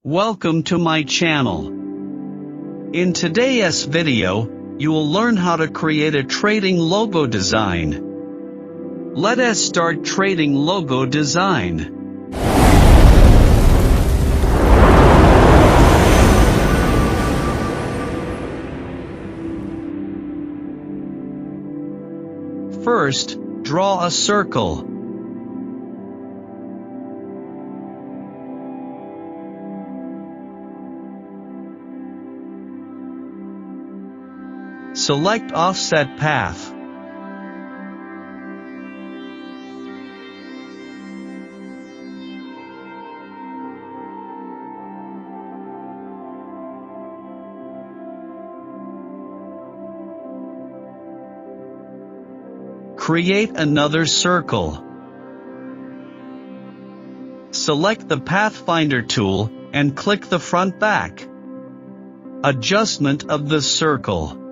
Welcome to my channel. In today's video, you will learn how to create a trading logo design. Let us start trading logo design. First, draw a circle. Select Offset Path. Create another circle. Select the Pathfinder tool and click the front back. Adjustment of the circle.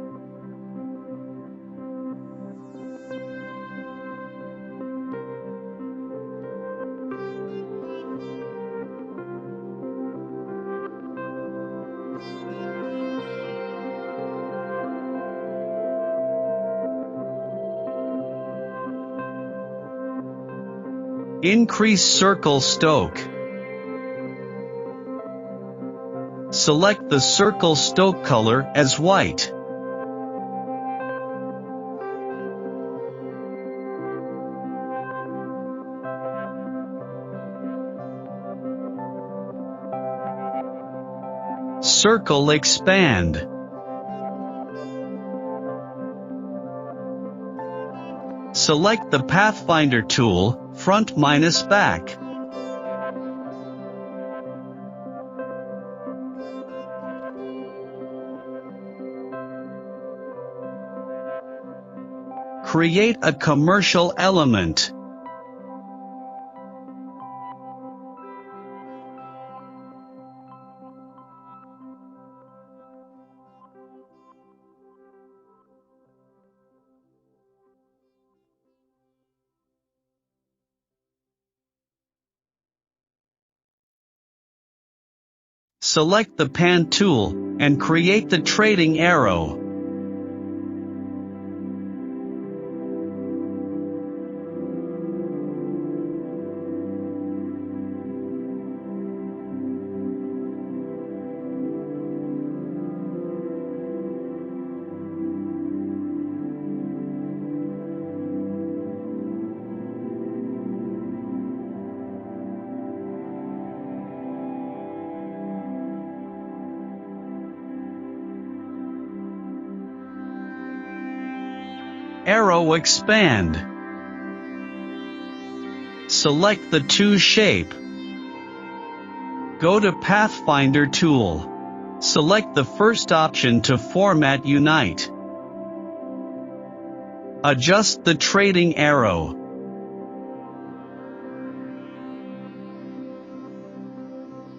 Increase circle stroke. Select the circle stroke color as white. Circle expand. Select the Pathfinder tool, front minus back. Create a commercial element. Select the Pen tool, and create the trading arrow. Arrow expand. Select the two shape. Go to Pathfinder tool. Select the first option to format Unite. Adjust the trading arrow.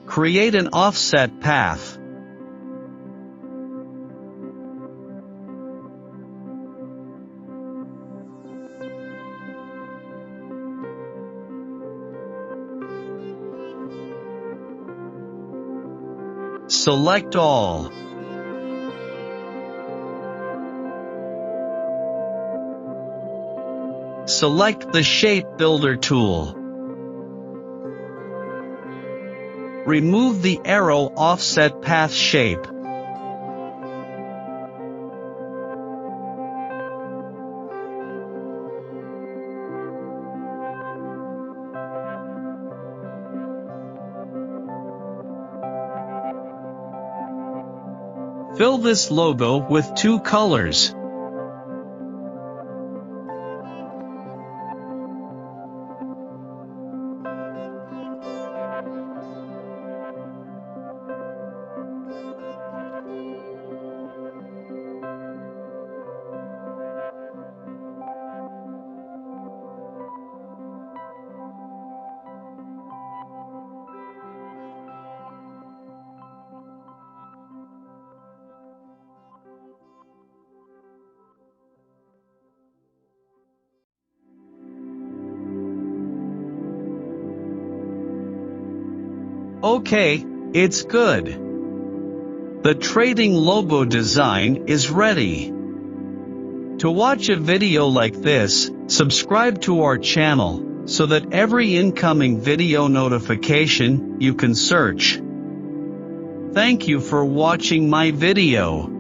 Create an offset path. Select all. Select the Shape Builder tool. Remove the arrow offset path shape. Fill this logo with two colors. Okay, It's good. The trading logo design is ready. To watch a video like this, subscribe to our channel, so that every incoming video notification, you can search. Thank you for watching my video.